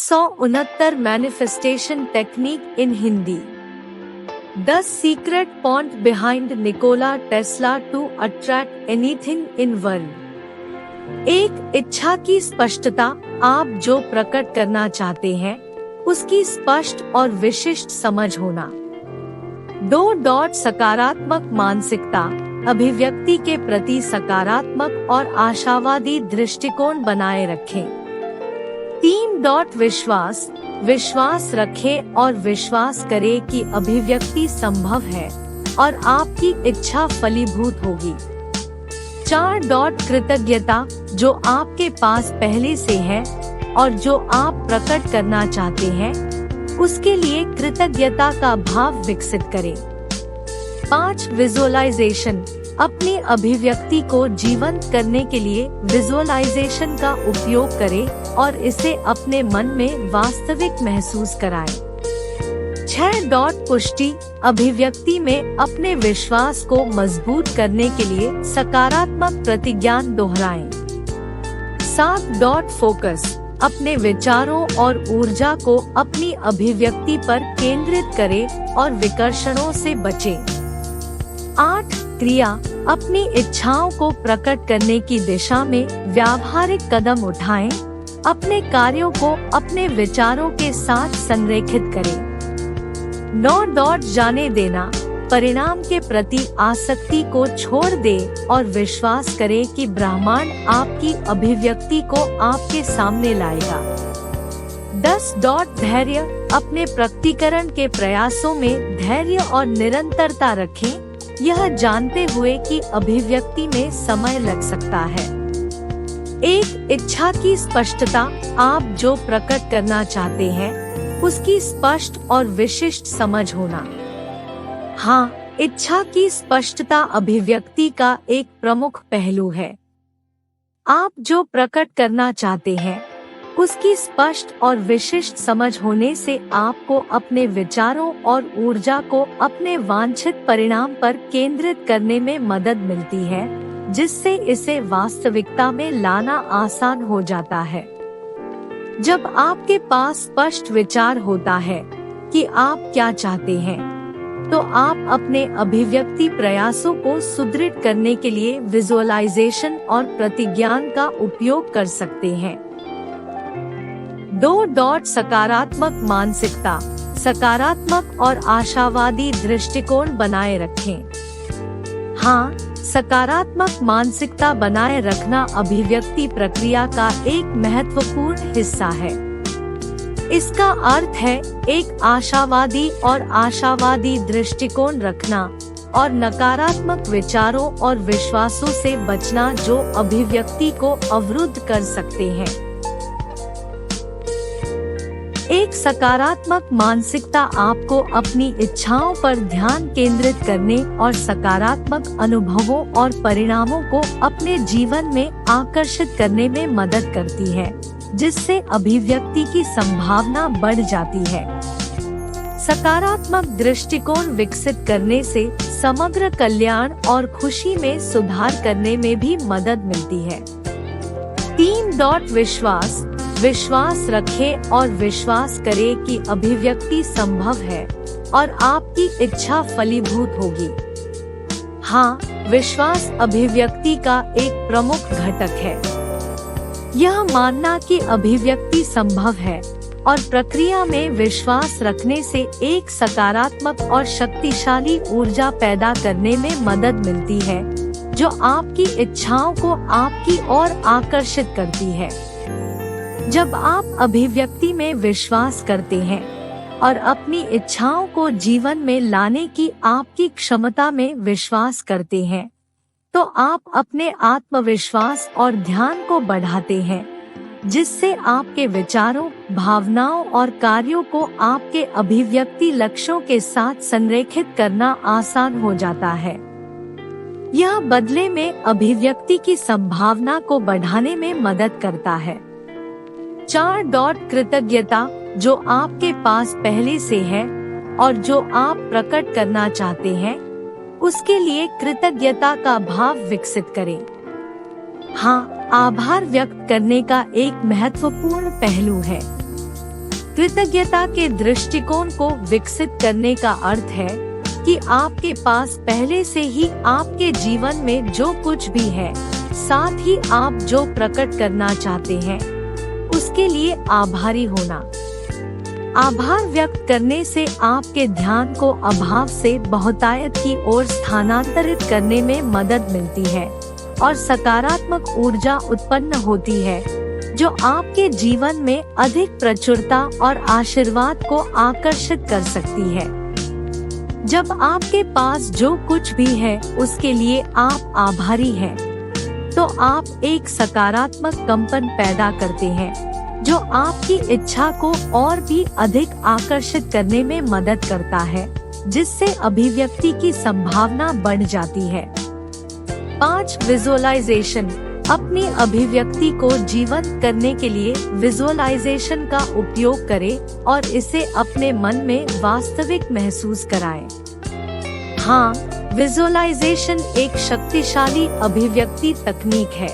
369 manifestation technique in Hindi. 10 secret point behind Nikola Tesla to attract anything in world. एक इच्छा की स्पष्टता, आप जो प्रकट करना चाहते हैं उसकी स्पष्ट और विशिष्ट समझ होना। 2. सकारात्मक मानसिकता, अभिव्यक्ति के प्रति सकारात्मक और आशावादी दृष्टिकोण बनाए रखें। 3. विश्वास रखें और विश्वास करें कि अभिव्यक्ति संभव है और आपकी इच्छा फलीभूत होगी। 4. कृतज्ञता, जो आपके पास पहले से है और जो आप प्रकट करना चाहते हैं उसके लिए कृतज्ञता का भाव विकसित करें। 5. विजुअलाइजेशन, अपनी अभिव्यक्ति को जीवंत करने के लिए विजुअलाइजेशन का उपयोग करें और इसे अपने मन में वास्तविक महसूस कराएं। 6. पुष्टि, अभिव्यक्ति में अपने विश्वास को मजबूत करने के लिए सकारात्मक प्रतिज्ञान दोहराएं। 7. फोकस, अपने विचारों और ऊर्जा को अपनी अभिव्यक्ति पर केंद्रित करें और विकर्षणों से बचें। 8. क्रिया, अपनी इच्छाओं को प्रकट करने की दिशा में व्यावहारिक कदम उठाएं, अपने कार्यों को अपने विचारों के साथ संरेखित करें। 9. जाने देना, परिणाम के प्रति आसक्ति को छोड़ दें और विश्वास करें कि ब्रह्मांड आपकी अभिव्यक्ति को आपके सामने लाएगा। 10. धैर्य, अपने प्रकटीकरण के प्रयासों में धैर्य और निरंतरता रखें, यह जानते हुए कि अभिव्यक्ति में समय लग सकता है। एक इच्छा की स्पष्टता, आप जो प्रकट करना चाहते हैं उसकी स्पष्ट और विशिष्ट समझ होना। हाँ, इच्छा की स्पष्टता अभिव्यक्ति का एक प्रमुख पहलू है। आप जो प्रकट करना चाहते हैं उसकी स्पष्ट और विशिष्ट समझ होने से आपको अपने विचारों और ऊर्जा को अपने वांछित परिणाम पर केंद्रित करने में मदद मिलती है, जिससे इसे वास्तविकता में लाना आसान हो जाता है। जब आपके पास स्पष्ट विचार होता है कि आप क्या चाहते हैं, तो आप अपने अभिव्यक्ति प्रयासों को सुदृढ़ करने के लिए विजुअलाइजेशन और प्रतिज्ञान का उपयोग कर सकते हैं। 2. सकारात्मक मानसिकता, सकारात्मक और आशावादी दृष्टिकोण बनाए रखें। हाँ, सकारात्मक मानसिकता बनाए रखना अभिव्यक्ति प्रक्रिया का एक महत्वपूर्ण हिस्सा है। इसका अर्थ है एक आशावादी और आशावादी दृष्टिकोण रखना और नकारात्मक विचारों और विश्वासों से बचना जो अभिव्यक्ति को अवरुद्ध कर सकते हैं। एक सकारात्मक मानसिकता आपको अपनी इच्छाओं पर ध्यान केंद्रित करने और सकारात्मक अनुभवों और परिणामों को अपने जीवन में आकर्षित करने में मदद करती है, जिससे अभिव्यक्ति की संभावना बढ़ जाती है। सकारात्मक दृष्टिकोण विकसित करने से समग्र कल्याण और खुशी में सुधार करने में भी मदद मिलती है। 3. विश्वास रखें और विश्वास करें कि अभिव्यक्ति संभव है और आपकी इच्छा फलीभूत होगी। हाँ, विश्वास अभिव्यक्ति का एक प्रमुख घटक है। यह मानना कि अभिव्यक्ति संभव है और प्रक्रिया में विश्वास रखने से एक सकारात्मक और शक्तिशाली ऊर्जा पैदा करने में मदद मिलती है, जो आपकी इच्छाओं को आपकी ओर आकर्षित करती है। जब आप अभिव्यक्ति में विश्वास करते हैं और अपनी इच्छाओं को जीवन में लाने की आपकी क्षमता में विश्वास करते हैं, तो आप अपने आत्मविश्वास और ध्यान को बढ़ाते हैं, जिससे आपके विचारों, भावनाओं और कार्यों को आपके अभिव्यक्ति लक्ष्यों के साथ संरेखित करना आसान हो जाता है। यह बदले में अभिव्यक्ति की संभावना को बढ़ाने में मदद करता है। 4. कृतज्ञता, जो आपके पास पहले से है और जो आप प्रकट करना चाहते हैं उसके लिए कृतज्ञता का भाव विकसित करें। हाँ, आभार व्यक्त करने का एक महत्वपूर्ण पहलू है। कृतज्ञता के दृष्टिकोण को विकसित करने का अर्थ है कि आपके पास पहले से ही आपके जीवन में जो कुछ भी है, साथ ही आप जो प्रकट करना चाहते हैं उसके लिए आभारी होना। आभार व्यक्त करने से आपके ध्यान को अभाव से बहुतायत की ओर स्थानांतरित करने में मदद मिलती है और सकारात्मक ऊर्जा उत्पन्न होती है जो आपके जीवन में अधिक प्रचुरता और आशीर्वाद को आकर्षित कर सकती है। जब आपके पास जो कुछ भी है उसके लिए आप आभारी हैं, तो आप एक सकारात्मक कंपन पैदा करते हैं जो आपकी इच्छा को और भी अधिक आकर्षित करने में मदद करता है, जिससे अभिव्यक्ति की संभावना बढ़ जाती है। 5. विजुअलाइजेशन। अपनी अभिव्यक्ति को जीवंत करने के लिए विजुअलाइजेशन का उपयोग करें और इसे अपने मन में वास्तविक महसूस कराएं। हाँ, विजुअलाइजेशन एक शक्तिशाली अभिव्यक्ति तकनीक है।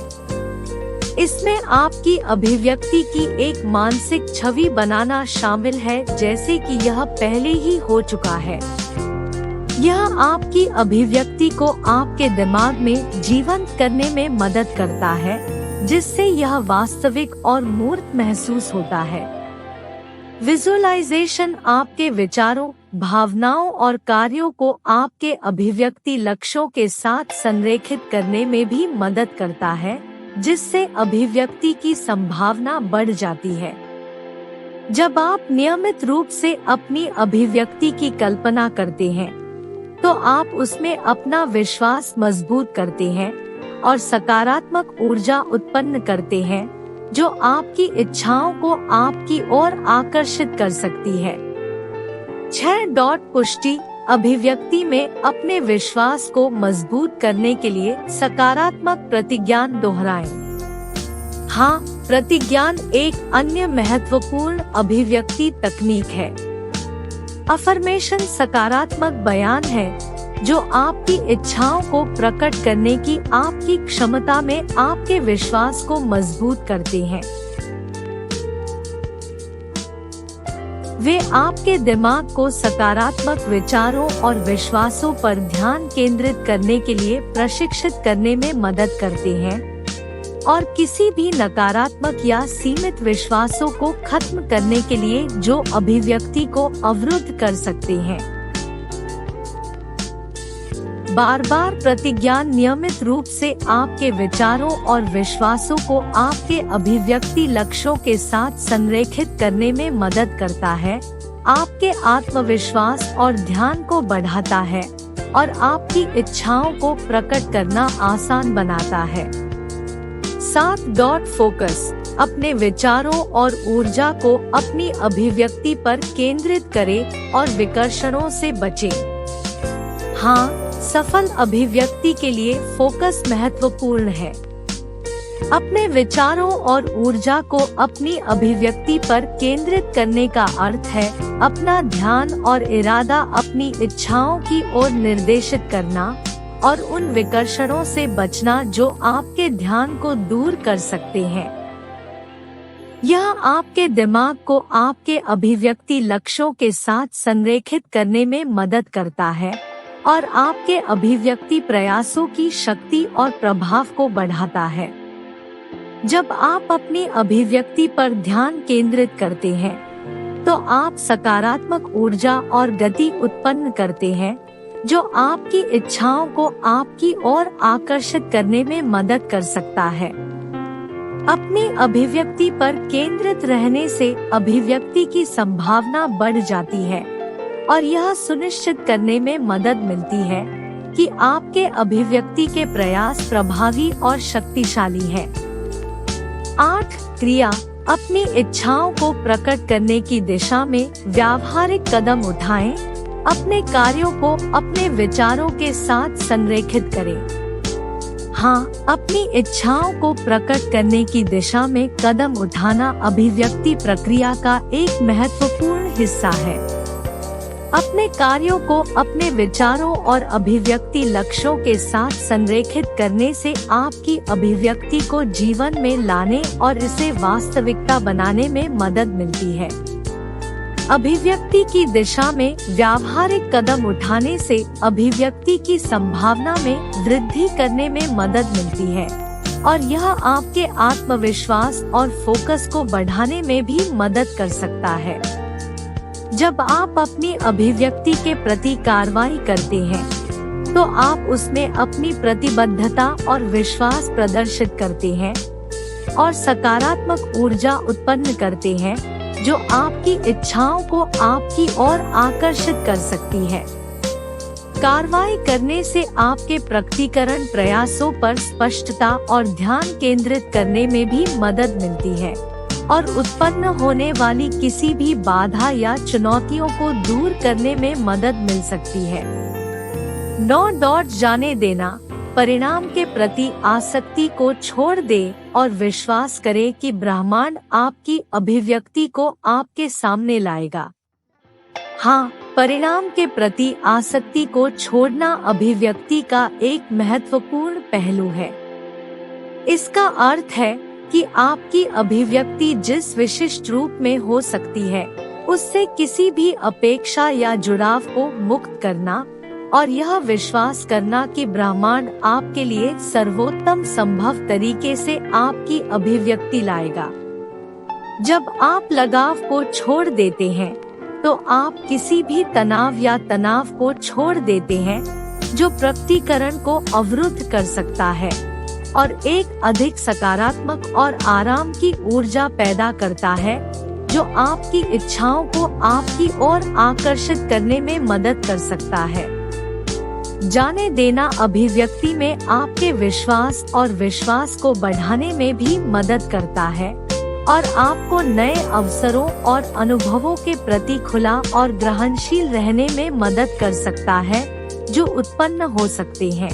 इसमें आपकी अभिव्यक्ति की एक मानसिक छवि बनाना शामिल है, जैसे कि यह पहले ही हो चुका है। यह आपकी अभिव्यक्ति को आपके दिमाग में जीवंत करने में मदद करता है, जिससे यह वास्तविक और मूर्त महसूस होता है। विजुअलाइजेशन आपके विचारों, भावनाओं और कार्यों को आपके अभिव्यक्ति लक्ष्यों के साथ संरेखित करने में भी मदद करता है, जिससे अभिव्यक्ति की संभावना बढ़ जाती है। जब आप नियमित रूप से अपनी अभिव्यक्ति की कल्पना करते हैं, तो आप उसमें अपना विश्वास मजबूत करते हैं और सकारात्मक ऊर्जा उत्पन्न करते हैं, जो आपकी इच्छाओं को आपकी ओर आकर्षित कर सकती है। 6. पुष्टि। अभिव्यक्ति में अपने विश्वास को मजबूत करने के लिए सकारात्मक प्रतिज्ञान दोहराएं। हाँ, प्रतिज्ञान एक अन्य महत्वपूर्ण अभिव्यक्ति तकनीक है। अफर्मेशन सकारात्मक बयान है जो आपकी इच्छाओं को प्रकट करने की आपकी क्षमता में आपके विश्वास को मजबूत करते हैं। वे आपके दिमाग को सकारात्मक विचारों और विश्वासों पर ध्यान केंद्रित करने के लिए प्रशिक्षित करने में मदद करते हैं और किसी भी नकारात्मक या सीमित विश्वासों को खत्म करने के लिए जो अभिव्यक्ति को अवरुद्ध कर सकते हैं। बार बार प्रतिज्ञान नियमित रूप से आपके विचारों और विश्वासों को आपके अभिव्यक्ति लक्ष्यों के साथ संरेखित करने में मदद करता है, आपके आत्मविश्वास और ध्यान को बढ़ाता है और आपकी इच्छाओं को प्रकट करना आसान बनाता है। 7. फोकस। अपने विचारों और ऊर्जा को अपनी अभिव्यक्ति पर केंद्रित करें और विकर्षणों से बचें। हाँ, सफल अभिव्यक्ति के लिए फोकस महत्वपूर्ण है। अपने विचारों और ऊर्जा को अपनी अभिव्यक्ति पर केंद्रित करने का अर्थ है अपना ध्यान और इरादा अपनी इच्छाओं की ओर निर्देशित करना और उन विकर्षणों से बचना जो आपके ध्यान को दूर कर सकते हैं। यह आपके दिमाग को आपके अभिव्यक्ति लक्ष्यों के साथ संरेखित करने में मदद करता है और आपके अभिव्यक्ति प्रयासों की शक्ति और प्रभाव को बढ़ाता है। जब आप अपनी अभिव्यक्ति पर ध्यान केंद्रित करते हैं, तो आप सकारात्मक ऊर्जा और गति उत्पन्न करते हैं, जो आपकी इच्छाओं को आपकी ओर आकर्षित करने में मदद कर सकता है। अपनी अभिव्यक्ति पर केंद्रित रहने से अभिव्यक्ति की संभावना बढ़ जाती है और यह सुनिश्चित करने में मदद मिलती है कि आपके अभिव्यक्ति के प्रयास प्रभावी और शक्तिशाली हैं। 8. क्रिया। अपनी इच्छाओं को प्रकट करने की दिशा में व्यावहारिक कदम उठाएं। अपने कार्यों को अपने विचारों के साथ संरेखित करें। हाँ, अपनी इच्छाओं को प्रकट करने की दिशा में कदम उठाना अभिव्यक्ति प्रक्रिया का एक महत्वपूर्ण हिस्सा है। अपने कार्यों को अपने विचारों और अभिव्यक्ति लक्ष्यों के साथ संरेखित करने से आपकी अभिव्यक्ति को जीवन में लाने और इसे वास्तविकता बनाने में मदद मिलती है। अभिव्यक्ति की दिशा में व्यावहारिक कदम उठाने से अभिव्यक्ति की संभावना में वृद्धि करने में मदद मिलती है और यह आपके आत्मविश्वास और फोकस को बढ़ाने में भी मदद कर सकता है। जब आप अपनी अभिव्यक्ति के प्रति कार्रवाई करते हैं तो आप उसमें अपनी प्रतिबद्धता और विश्वास प्रदर्शित करते हैं और सकारात्मक ऊर्जा उत्पन्न करते हैं जो आपकी इच्छाओं को आपकी ओर आकर्षित कर सकती है। कार्रवाई करने से आपके प्रकटीकरण प्रयासों पर स्पष्टता और ध्यान केंद्रित करने में भी मदद मिलती है और उत्पन्न होने वाली किसी भी बाधा या चुनौतियों को दूर करने में मदद मिल सकती है। 9. जाने देना, परिणाम के प्रति आसक्ति को छोड़ दे और विश्वास करे कि ब्रह्मांड आपकी अभिव्यक्ति को आपके सामने लाएगा। हाँ, परिणाम के प्रति आसक्ति को छोड़ना अभिव्यक्ति का एक महत्वपूर्ण पहलू है। इसका अर्थ है कि आपकी अभिव्यक्ति जिस विशिष्ट रूप में हो सकती है, उससे किसी भी अपेक्षा या जुड़ाव को मुक्त करना और यह विश्वास करना कि ब्रह्मांड आपके लिए सर्वोत्तम संभव तरीके से आपकी अभिव्यक्ति लाएगा। जब आप लगाव को छोड़ देते हैं तो आप किसी भी तनाव या तनाव को छोड़ देते हैं जो प्रकटीकरण को अवरुद्ध कर सकता है और एक अधिक सकारात्मक और आराम की ऊर्जा पैदा करता है जो आपकी इच्छाओं को आपकी ओर आकर्षित करने में मदद कर सकता है। जाने देना अभिव्यक्ति में आपके विश्वास और विश्वास को बढ़ाने में भी मदद करता है और आपको नए अवसरों और अनुभवों के प्रति खुला और ग्रहणशील रहने में मदद कर सकता है जो उत्पन्न हो सकते हैं।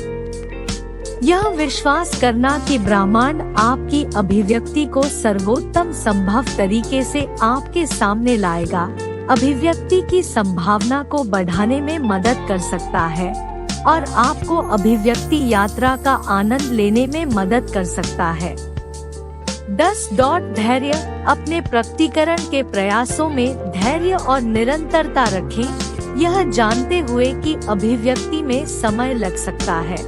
यह विश्वास करना कि ब्रह्मांड आपकी अभिव्यक्ति को सर्वोत्तम संभव तरीके से आपके सामने लाएगा, अभिव्यक्ति की संभावना को बढ़ाने में मदद कर सकता है और आपको अभिव्यक्ति यात्रा का आनंद लेने में मदद कर सकता है। 10. धैर्य, अपने प्रकटीकरण के प्रयासों में धैर्य और निरंतरता रखें, यह जानते हुए कि अभिव्यक्ति में समय लग सकता है।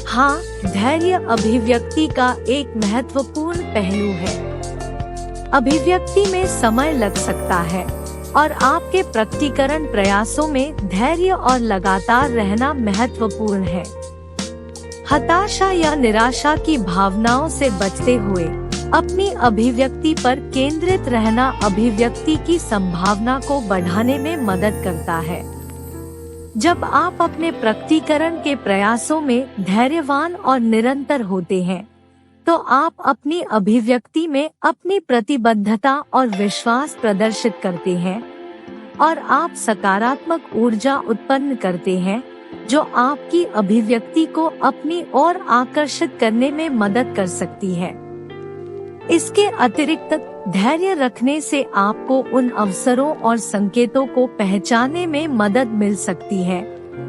हाँ, धैर्य अभिव्यक्ति का एक महत्वपूर्ण पहलू है। अभिव्यक्ति में समय लग सकता है और आपके प्रकटीकरण प्रयासों में धैर्य और लगातार रहना महत्वपूर्ण है। हताशा या निराशा की भावनाओं से बचते हुए अपनी अभिव्यक्ति पर केंद्रित रहना अभिव्यक्ति की संभावना को बढ़ाने में मदद करता है। जब आप अपने प्रकटीकरण के प्रयासों में धैर्यवान और निरंतर होते हैं तो आप अपनी अभिव्यक्ति में अपनी प्रतिबद्धता और विश्वास प्रदर्शित करते हैं और आप सकारात्मक ऊर्जा उत्पन्न करते हैं जो आपकी अभिव्यक्ति को अपनी ओर आकर्षित करने में मदद कर सकती है। इसके अतिरिक्त धैर्य रखने से आपको उन अवसरों और संकेतों को पहचानने में मदद मिल सकती है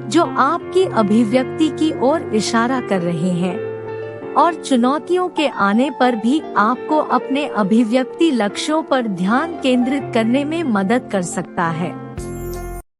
जो आपकी अभिव्यक्ति की ओर इशारा कर रहे हैं और चुनौतियों के आने पर भी आपको अपने अभिव्यक्ति लक्ष्यों पर ध्यान केंद्रित करने में मदद कर सकता है।